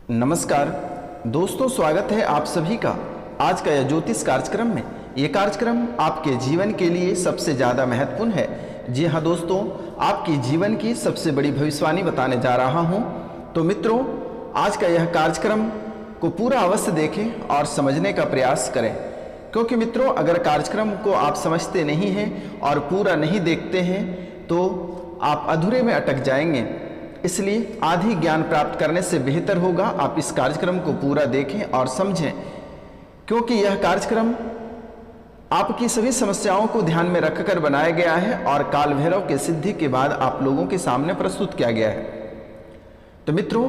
नमस्कार दोस्तों, स्वागत है आप सभी का आज का यह ज्योतिष कार्यक्रम में। यह कार्यक्रम आपके जीवन के लिए सबसे ज़्यादा महत्वपूर्ण है। जी हाँ दोस्तों, आपकी जीवन की सबसे बड़ी भविष्यवाणी बताने जा रहा हूँ। तो मित्रों, आज का यह कार्यक्रम को पूरा अवश्य देखें और समझने का प्रयास करें, क्योंकि मित्रों अगर कार्यक्रम को आप समझते नहीं हैं और पूरा नहीं देखते हैं तो आप अधूरे में अटक जाएंगे। इसलिए आधी ज्ञान प्राप्त करने से बेहतर होगा आप इस कार्यक्रम को पूरा देखें और समझें, क्योंकि यह कार्यक्रम आपकी सभी समस्याओं को ध्यान में रखकर बनाया गया है और काल भैरव के सिद्धि के बाद आप लोगों के सामने प्रस्तुत किया गया है। तो मित्रों,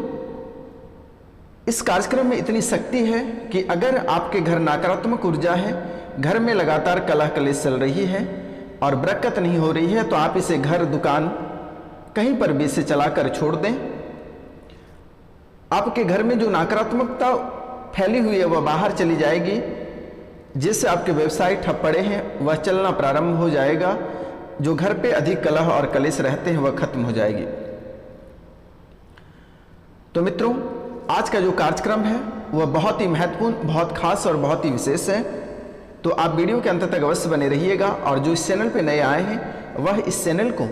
इस कार्यक्रम में इतनी शक्ति है कि अगर आपके घर नकारात्मक ऊर्जा है, घर में लगातार कलह कलेश चल रही है और बरकत नहीं हो रही है, तो आप इसे घर दुकान कहीं पर भी इसे चलाकर छोड़ दें। आपके घर में जो नकारात्मकता फैली हुई है वह बाहर चली जाएगी, जिससे आपके व्यवसाय ठप पड़े हैं वह चलना प्रारंभ हो जाएगा। जो घर पे अधिक कलह और कलेश रहते हैं वह खत्म हो जाएगी। तो मित्रों, आज का जो कार्यक्रम है वह बहुत ही महत्वपूर्ण, बहुत खास और बहुत ही विशेष है। तो आप वीडियो के अंत तक अवश्य बने रहिएगा और जो इस चैनल पे नए आए हैं वह इस चैनल को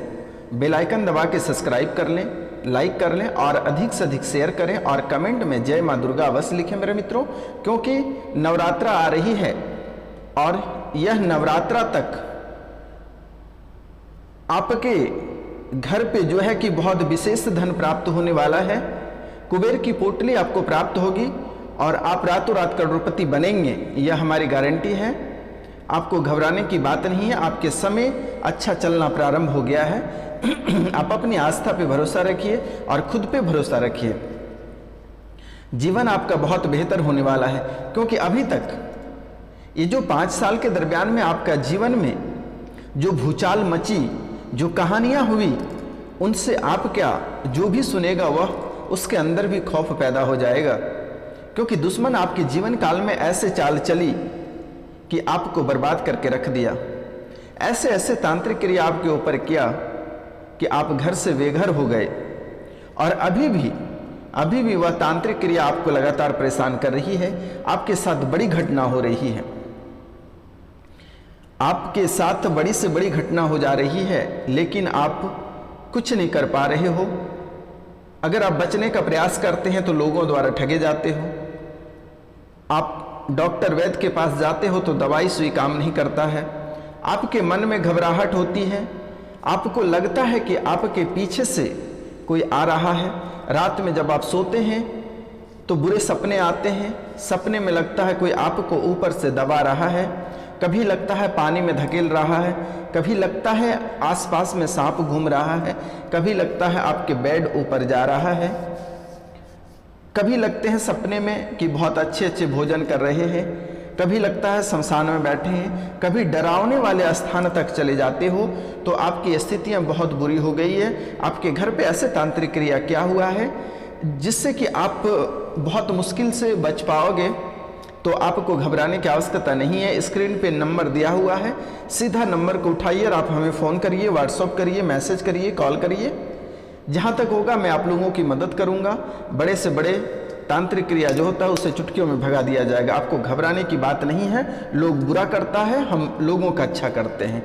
बेल आइकन दबा के सब्सक्राइब कर लें, लाइक कर लें और अधिक से अधिक शेयर करें और कमेंट में जय मां दुर्गा अवश्य लिखें मेरे मित्रों, क्योंकि नवरात्रा आ रही है और यह नवरात्रा तक आपके घर पे जो है कि बहुत विशेष धन प्राप्त होने वाला है। कुबेर की पोटली आपको प्राप्त होगी और आप रातों रात करोड़पति बनेंगे, यह हमारी गारंटी है। आपको घबराने की बात नहीं है, आपके समय अच्छा चलना प्रारंभ हो गया है। आप अपनी आस्था पे भरोसा रखिए और खुद पे भरोसा रखिए। जीवन आपका बहुत बेहतर होने वाला है, क्योंकि अभी तक ये जो 5 साल के दरमियान में आपका जीवन में जो भूचाल मची, जो कहानियां हुई, उनसे आप क्या, जो भी सुनेगा वह उसके अंदर भी खौफ पैदा हो जाएगा, क्योंकि दुश्मन आपके जीवन काल में ऐसे चाल चली कि आपको बर्बाद करके रख दिया। ऐसे ऐसे तांत्रिक क्रिया आपके ऊपर किया कि आप घर से बेघर हो गए और अभी भी वह तांत्रिक क्रिया आपको लगातार परेशान कर रही है। आपके साथ बड़ी घटना हो रही है, आपके साथ बड़ी से बड़ी घटना हो जा रही है, लेकिन आप कुछ नहीं कर पा रहे हो। अगर आप बचने का प्रयास करते हैं तो लोगों द्वारा ठगे जाते हो। आप डॉक्टर वैद्य के पास जाते हो तो दवाई सुई काम नहीं करता है। आपके मन में घबराहट होती है, आपको लगता है कि आपके पीछे से कोई आ रहा है। रात में जब आप सोते हैं तो बुरे सपने आते हैं, सपने में लगता है कोई आपको ऊपर से दबा रहा है, कभी लगता है पानी में धकेल रहा है, कभी लगता है आसपास में सांप घूम रहा है, कभी लगता है आपके बेड ऊपर जा रहा है, कभी लगते हैं सपने में कि बहुत अच्छे अच्छे भोजन कर रहे हैं, कभी लगता है शमशान में बैठे हैं, कभी डरावने वाले स्थान तक चले जाते हो। तो आपकी स्थितियां बहुत बुरी हो गई है। आपके घर पे ऐसे तांत्रिक क्रिया क्या हुआ है जिससे कि आप बहुत मुश्किल से बच पाओगे। तो आपको घबराने की आवश्यकता नहीं है। स्क्रीन पे नंबर दिया हुआ है, सीधा नंबर को उठाइए और आप हमें फ़ोन करिए, व्हाट्सअप करिए, मैसेज करिए, कॉल करिए। जहाँ तक होगा मैं आप लोगों की मदद करूँगा। बड़े से बड़े तांत्रिक क्रिया जो होता है उसे चुटकियों में भगा दिया जाएगा। आपको घबराने की बात नहीं है। लोग बुरा करता है, हम लोगों का अच्छा करते हैं।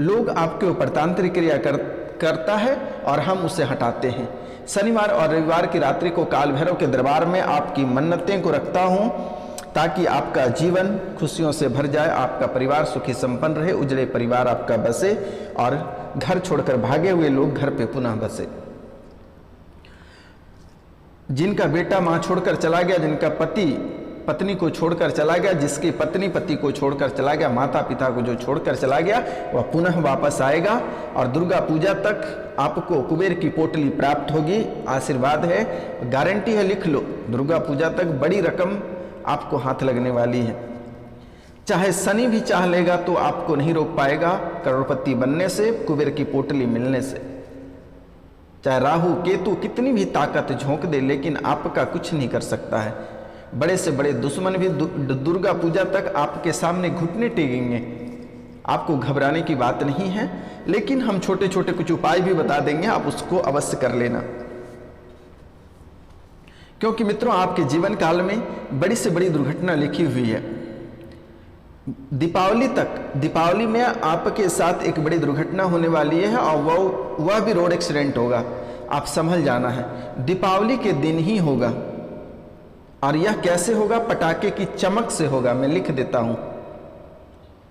लोग आपके ऊपर तांत्रिक क्रिया करता है और हम उसे हटाते हैं। शनिवार और रविवार की रात्रि को काल भैरव के दरबार में आपकी मन्नतें को रखता हूँ, ताकि आपका जीवन खुशियों से भर जाए, आपका परिवार सुखी संपन्न रहे, उजड़े परिवार आपका बसे और घर छोड़कर भागे हुए लोग घर पे पुनः बसे। जिनका बेटा मां छोड़कर चला गया, जिनका पति पत्नी को छोड़कर चला गया, जिसकी पत्नी पति को छोड़कर चला गया, माता पिता को जो छोड़कर चला गया वह पुनः वापस आएगा और दुर्गा पूजा तक आपको कुबेर की पोटली प्राप्त होगी। आशीर्वाद है, गारंटी है, लिख लो। दुर्गा पूजा तक बड़ी रकम आपको हाथ लगने वाली है। चाहे शनि भी चाह लेगा तो आपको नहीं रोक पाएगा करोड़पति बनने से, कुबेर की पोटली मिलने से। चाहे राहु केतु कितनी भी ताकत झोंक दे, लेकिन आपका कुछ नहीं कर सकता है। बड़े से बड़े दुश्मन भी दुर्गा पूजा तक आपके सामने घुटने टेकेंगे। आपको घबराने की बात नहीं है, लेकिन हम छोटे छोटे कुछ उपाय भी बता देंगे, आप उसको अवश्य कर लेना। क्योंकि मित्रों आपके जीवन काल में बड़ी से बड़ी दुर्घटना लिखी हुई है। दीपावली में आपके साथ एक बड़ी दुर्घटना होने वाली है और वह भी रोड एक्सीडेंट होगा। आप संभल जाना है, दीपावली के दिन ही होगा। और यह कैसे होगा? पटाखे की चमक से होगा। मैं लिख देता हूं,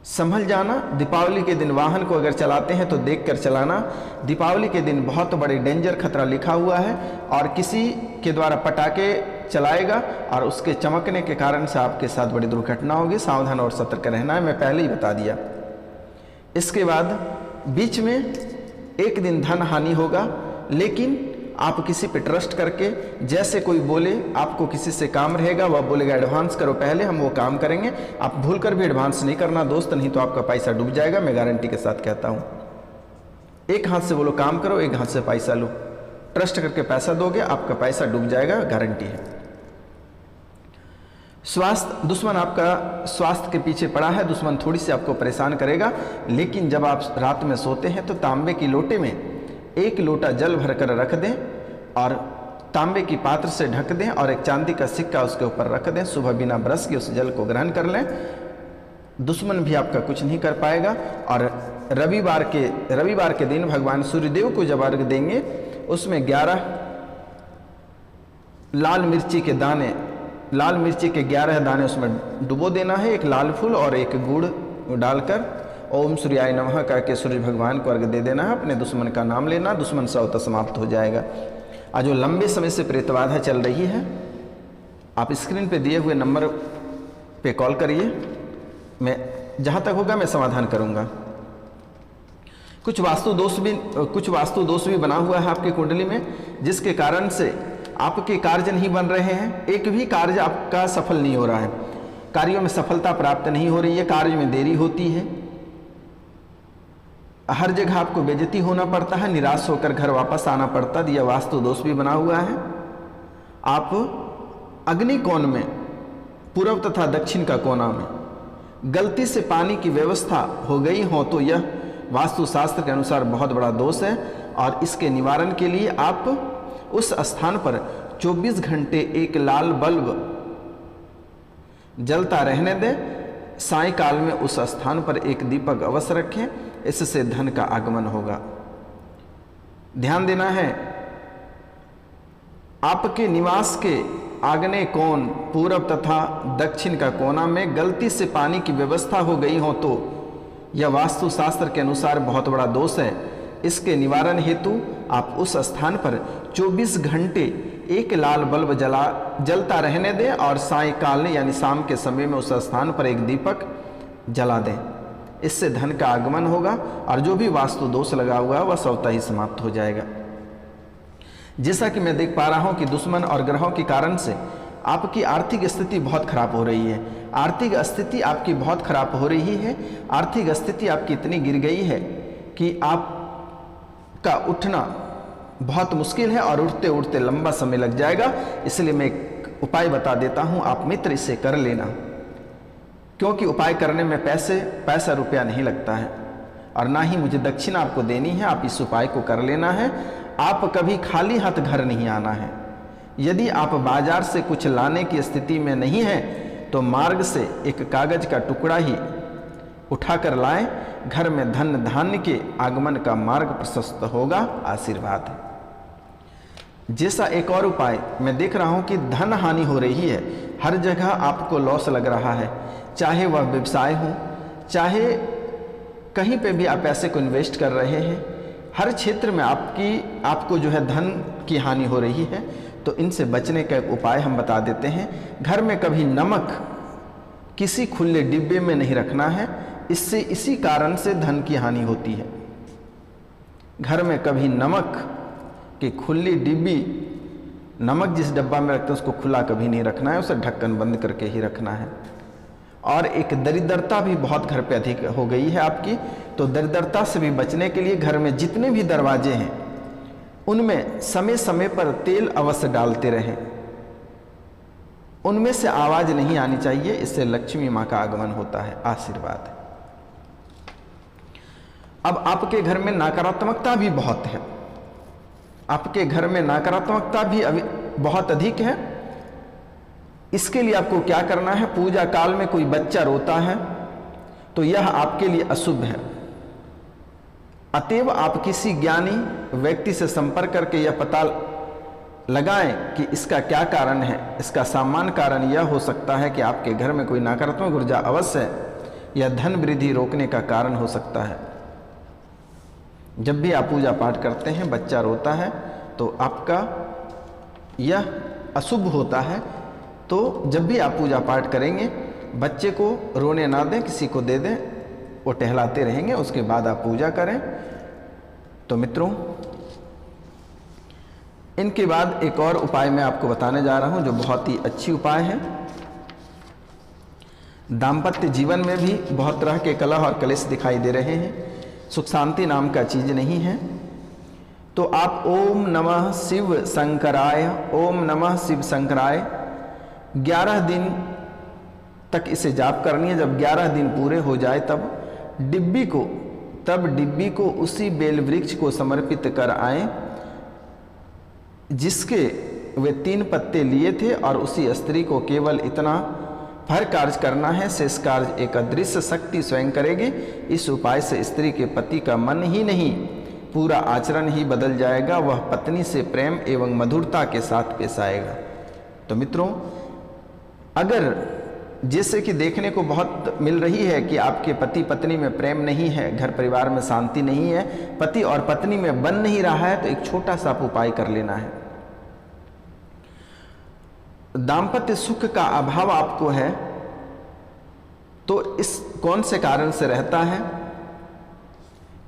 संभल जाना। दीपावली के दिन वाहन को अगर चलाते हैं तो देखकर चलाना। दीपावली के दिन बहुत बड़े डेंजर खतरा लिखा हुआ है और किसी के द्वारा पटाखे चलाएगा और उसके चमकने के कारण से आपके साथ बड़ी दुर्घटना होगी। सावधान और सतर्क रहना है, मैं पहले ही बता दिया। इसके बाद बीच में एक दिन धन हानि होगा, लेकिन आप किसी पे ट्रस्ट करके, जैसे कोई बोले आपको किसी से काम रहेगा, वह बोलेगा एडवांस करो पहले, हम वो काम करेंगे। आप भूल कर भी एडवांस नहीं करना दोस्त, नहीं तो आपका पैसा डूब जाएगा। मैं गारंटी के साथ कहता हूँ। एक हाथ से बोलो काम करो, एक हाथ से पैसा लो। ट्रस्ट करके पैसा दोगे, आपका पैसा डूब जाएगा, गारंटी है। स्वास्थ्य, दुश्मन आपका स्वास्थ्य के पीछे पड़ा है। दुश्मन थोड़ी सी आपको परेशान करेगा, लेकिन जब आप रात में सोते हैं तो तांबे की लोटे में एक लोटा जल भरकर रख दें और तांबे की पात्र से ढक दें और एक चांदी का सिक्का उसके ऊपर रख दें। सुबह बिना ब्रश के उस जल को ग्रहण कर लें। दुश्मन भी आपका कुछ नहीं कर पाएगा। और रविवार के दिन भगवान सूर्यदेव को जब अर्घ देंगे, उसमें 11 लाल मिर्ची के 11 दाने उसमें डुबो देना है। एक लाल फूल और एक गुड़ डालकर ओम सूर्याय नमः कह के सूर्य भगवान को अर्घ दे देना है। अपने दुश्मन का नाम लेना, दुश्मन स्वतः समाप्त हो जाएगा। आज जो लंबे समय से प्रेतबाधा चल रही है, आप स्क्रीन पे दिए हुए नंबर पे कॉल करिए, मैं जहाँ तक होगा मैं समाधान करूँगा। कुछ वास्तु दोष भी बना हुआ है आपकी कुंडली में, जिसके कारण से आपके कार्य नहीं बन रहे हैं। एक भी कार्य आपका सफल नहीं हो रहा है, कार्यों में सफलता प्राप्त नहीं हो रही है, कार्य में देरी होती है, हर जगह आपको बेइज्जती होना पड़ता है, निराश होकर घर वापस आना पड़ता है। यह वास्तु दोष भी बना हुआ है। आप अग्नि कोण में, पूर्व तथा दक्षिण का कोना में गलती से पानी की व्यवस्था हो गई हो तो यह वास्तुशास्त्र के अनुसार बहुत बड़ा दोष है। और इसके निवारण के लिए आप उस स्थान पर 24 घंटे एक लाल बल्ब जलता रहने दें। सायंकाल में उस स्थान पर एक दीपक अवश्य रखें, इससे धन का आगमन होगा। ध्यान देना है, आपके निवास के आग्नेय कोण, पूर्व तथा दक्षिण का कोना में गलती से पानी की व्यवस्था हो गई हो तो यह वास्तुशास्त्र के अनुसार बहुत बड़ा दोष है। इसके निवारण हेतु आप उस स्थान पर 24 घंटे एक लाल बल्ब जलता रहने दें और सायंकाल यानी शाम के समय में उस स्थान पर एक दीपक जला दें। इससे धन का आगमन होगा और जो भी वास्तु दोष लगा हुआ है वह स्वतः ही समाप्त हो जाएगा। जैसा कि मैं देख पा रहा हूं कि दुश्मन और ग्रहों के कारण से आपकी आर्थिक स्थिति बहुत खराब हो रही है। आर्थिक स्थिति आपकी बहुत खराब हो रही है। आर्थिक स्थिति आपकी इतनी गिर गई है कि आपका उठना बहुत मुश्किल है और उठते उठते लंबा समय लग जाएगा। इसलिए मैं एक उपाय बता देता हूं, आप मित्र इसे कर लेना, क्योंकि उपाय करने में पैसा रुपया नहीं लगता है और ना ही मुझे दक्षिणा आपको देनी है। आप इस उपाय को कर लेना है। आप कभी खाली हाथ घर नहीं आना है। यदि आप बाजार से कुछ लाने की स्थिति में नहीं है तो मार्ग से एक कागज का टुकड़ा ही उठाकर लाएं। घर में धन धान्य के आगमन का मार्ग प्रशस्त होगा। आशीर्वाद है। जैसा एक और उपाय मैं देख रहा हूं कि धन हानि हो रही है, हर जगह आपको लॉस लग रहा है, चाहे वह व्यवसाय हो, चाहे कहीं पे भी आप पैसे को इन्वेस्ट कर रहे हैं, हर क्षेत्र में आपको जो है धन की हानि हो रही है। तो इनसे बचने का एक उपाय हम बता देते हैं। घर में कभी नमक किसी खुले डिब्बे में नहीं रखना है, इससे इसी कारण से धन की हानि होती है। घर में कभी नमक की खुली डिब्बी, नमक जिस डब्बा में रखते हैं उसको खुला कभी नहीं रखना है, उसे ढक्कन बंद करके ही रखना है। और एक दरिद्रता भी बहुत घर पे अधिक हो गई है आपकी, तो दरिद्रता से भी बचने के लिए घर में जितने भी दरवाजे हैं उनमें समय समय पर तेल अवश्य डालते रहें। उनमें से आवाज नहीं आनी चाहिए, इससे लक्ष्मी माँ का आगमन होता है। आशीर्वाद है। अब आपके घर में नकारात्मकता भी बहुत है, आपके घर में नकारात्मकता भी अभी बहुत अधिक है। इसके लिए आपको क्या करना है, पूजा काल में कोई बच्चा रोता है तो यह आपके लिए अशुभ है। अतएव आप किसी ज्ञानी व्यक्ति से संपर्क करके यह पता लगाएं कि इसका क्या कारण है। इसका सामान्य कारण यह हो सकता है कि आपके घर में कोई नकारात्मक ऊर्जा अवश्य है, यह धन वृद्धि रोकने का कारण हो सकता है। जब भी आप पूजा पाठ करते हैं बच्चा रोता है तो आपका यह अशुभ होता है। तो जब भी आप पूजा पाठ करेंगे बच्चे को रोने ना दें, किसी को दे दें, वो टहलाते रहेंगे, उसके बाद आप पूजा करें। तो मित्रों, इनके बाद एक और उपाय मैं आपको बताने जा रहा हूं जो बहुत ही अच्छी उपाय है। दाम्पत्य जीवन में भी बहुत तरह के कलह और कलेश दिखाई दे रहे हैं, सुख शांति नाम का चीज नहीं है। तो आप ओम नमः शिव शंकराय, ओम नमः शिव शंकराय 11 दिन तक इसे जाप करनी है। जब 11 दिन पूरे हो जाए तब डिब्बी को उसी बेल वृक्ष को समर्पित कर आए जिसके वे 3 पत्ते लिए थे, और उसी स्त्री को केवल इतना भर कार्य करना है, शेष कार्य एक अदृश्य शक्ति स्वयं करेगी। इस उपाय से स्त्री के पति का मन ही नहीं पूरा आचरण ही बदल जाएगा, वह पत्नी से प्रेम एवं मधुरता के साथ पेश आएगा। तो मित्रों, अगर जैसे कि देखने को बहुत मिल रही है कि आपके पति पत्नी में प्रेम नहीं है, घर परिवार में शांति नहीं है, पति और पत्नी में बन नहीं रहा है, तो एक छोटा सा उपाय कर लेना है। दाम्पत्य सुख का अभाव आपको है तो इस कौन से कारण से रहता है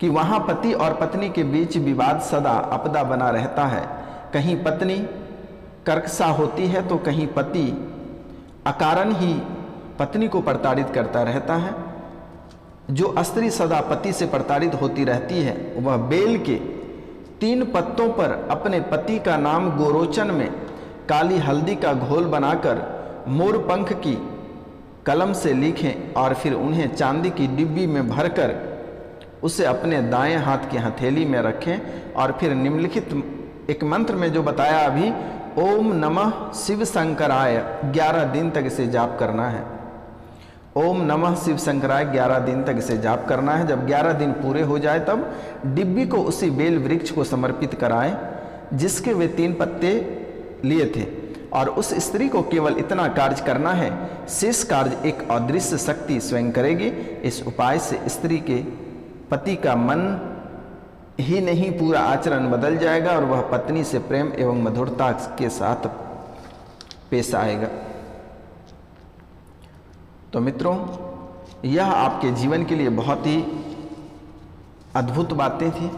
कि वहां पति और पत्नी के बीच विवाद सदा आपदा बना रहता है। कहीं पत्नी कर्कशा होती है तो कहीं पति अकारण ही पत्नी को प्रताड़ित करता रहता है। जो स्त्री सदा पति से प्रताड़ित होती रहती है वह बेल के 3 पत्तों पर अपने पति का नाम गोरोचन में काली हल्दी का घोल बनाकर मोर पंख की कलम से लिखें और फिर उन्हें चांदी की डिब्बी में भरकर उसे अपने दाएं हाथ की हथेली में रखें और फिर निम्नलिखित एक मंत्र में जो बताया अभी, ओम नमः शिव शंकराय 11 दिन तक इसे जाप करना है। ओम नमः शिव शंकराय 11 दिन तक इसे जाप करना है। जब 11 दिन पूरे हो जाए तब डिब्बी को उसी बेल वृक्ष को समर्पित कराएं जिसके वे 3 पत्ते लिए थे, और उस स्त्री को केवल इतना कार्य करना है, शेष कार्य एक अदृश्य शक्ति स्वयं करेगी। इस उपाय से स्त्री के पति का मन ही नहीं पूरा आचरण बदल जाएगा और वह पत्नी से प्रेम एवं मधुरता के साथ पेश आएगा। तो मित्रों, यह आपके जीवन के लिए बहुत ही अद्भुत बातें थी,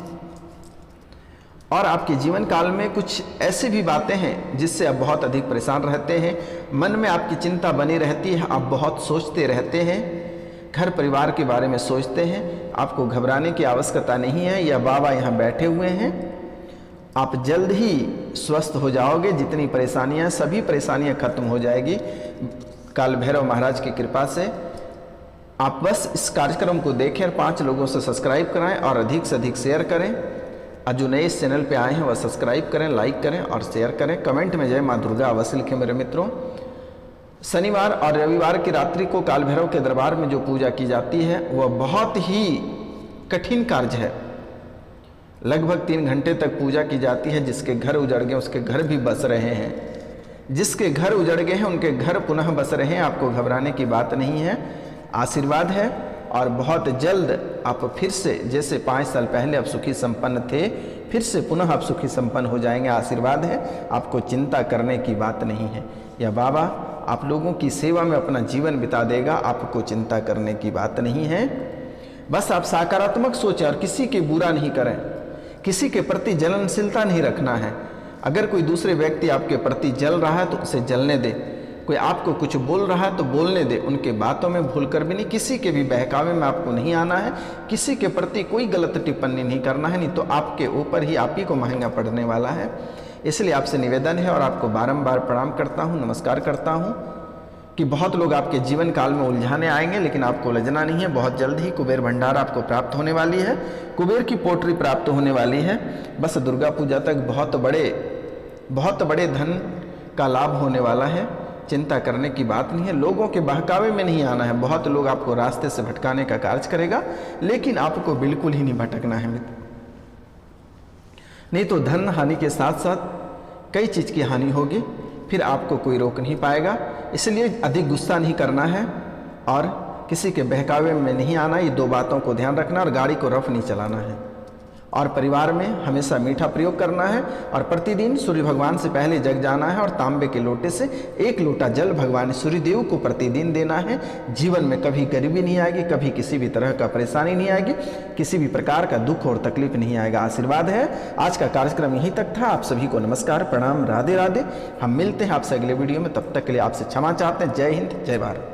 और आपके जीवन काल में कुछ ऐसी भी बातें हैं जिससे आप बहुत अधिक परेशान रहते हैं, मन में आपकी चिंता बनी रहती है, आप बहुत सोचते रहते हैं, घर परिवार के बारे में सोचते हैं। आपको घबराने की आवश्यकता नहीं है, यह बाबा यहाँ बैठे हुए हैं, आप जल्द ही स्वस्थ हो जाओगे। जितनी परेशानियाँ, सभी परेशानियाँ खत्म हो जाएगी काल भैरव महाराज की कृपा से। आप बस इस कार्यक्रम को देखें और 5 लोगों से सब्सक्राइब कराएं और अधिक से अधिक शेयर करें, और जो नए इस चैनल पे आए हैं वह सब्सक्राइब करें, लाइक करें और शेयर करें। कमेंट में जय माँ दुर्गा अवश्य लिखें मेरे मित्रों। शनिवार और रविवार की रात्रि को काल भैरव के दरबार में जो पूजा की जाती है वह बहुत ही कठिन कार्य है। लगभग 3 घंटे तक पूजा की जाती है। जिसके घर उजड़ गए उसके घर भी बस रहे हैं, जिसके घर उजड़ गए हैं उनके घर पुनः बस रहे हैं। आपको घबराने की बात नहीं है, आशीर्वाद है, और बहुत जल्द आप फिर से, जैसे 5 साल पहले आप सुखी संपन्न थे, फिर से पुनः आप सुखी संपन्न हो जाएंगे। आशीर्वाद है, आपको चिंता करने की बात नहीं है। यह बाबा आप लोगों की सेवा में अपना जीवन बिता देगा, आपको चिंता करने की बात नहीं है। बस आप सकारात्मक सोचें और किसी के बुरा नहीं करें, किसी के प्रति जलनशीलता नहीं रखना है। अगर कोई दूसरे व्यक्ति आपके प्रति जल रहा है तो उसे जलने दे, कोई आपको कुछ बोल रहा है तो बोलने दे, उनके बातों में भूल कर भी नहीं, किसी के भी बहकावे में आपको नहीं आना है, किसी के प्रति कोई गलत टिप्पणी नहीं करना है, नहीं तो आपके ऊपर ही, आप ही को महंगा पड़ने वाला है। इसलिए आपसे निवेदन है और आपको बारंबार प्रणाम करता हूँ, नमस्कार करता हूँ कि बहुत लोग आपके जीवन काल में उलझाने आएंगे, लेकिन आपको उलझना नहीं है। बहुत जल्द ही कुबेर भंडार आपको प्राप्त होने वाली है, कुबेर की पोटरी प्राप्त होने वाली है। बस दुर्गा पूजा तक बहुत बड़े धन का लाभ होने वाला है। चिंता करने की बात नहीं है। लोगों के बहकावे में नहीं आना है। बहुत लोग आपको रास्ते से भटकाने का कार्य करेगा, लेकिन आपको बिल्कुल ही नहीं भटकना है मित्र। नहीं तो धन हानि के साथ साथ कई चीज़ की हानि होगी, फिर आपको कोई रोक नहीं पाएगा। इसलिए अधिक गुस्सा नहीं करना है और किसी के बहकावे में नहीं आना। ये दो बातों को ध्यान रखना, और गाड़ी को रफ नहीं चलाना है, और परिवार में हमेशा मीठा प्रयोग करना है, और प्रतिदिन सूर्य भगवान से पहले जग जाना है और तांबे के लोटे से 1 लोटा जल भगवान सूर्यदेव को प्रतिदिन देना है। जीवन में कभी गरीबी नहीं आएगी, कभी किसी भी तरह का परेशानी नहीं आएगी, किसी भी प्रकार का दुख और तकलीफ नहीं आएगा। आशीर्वाद है। आज का कार्यक्रम यहीं तक था। आप सभी को नमस्कार, प्रणाम, राधे राधे। हम मिलते हैं आपसे अगले वीडियो में। तब तक के लिए आपसे क्षमा चाहते हैं। जय हिंद, जय भारत।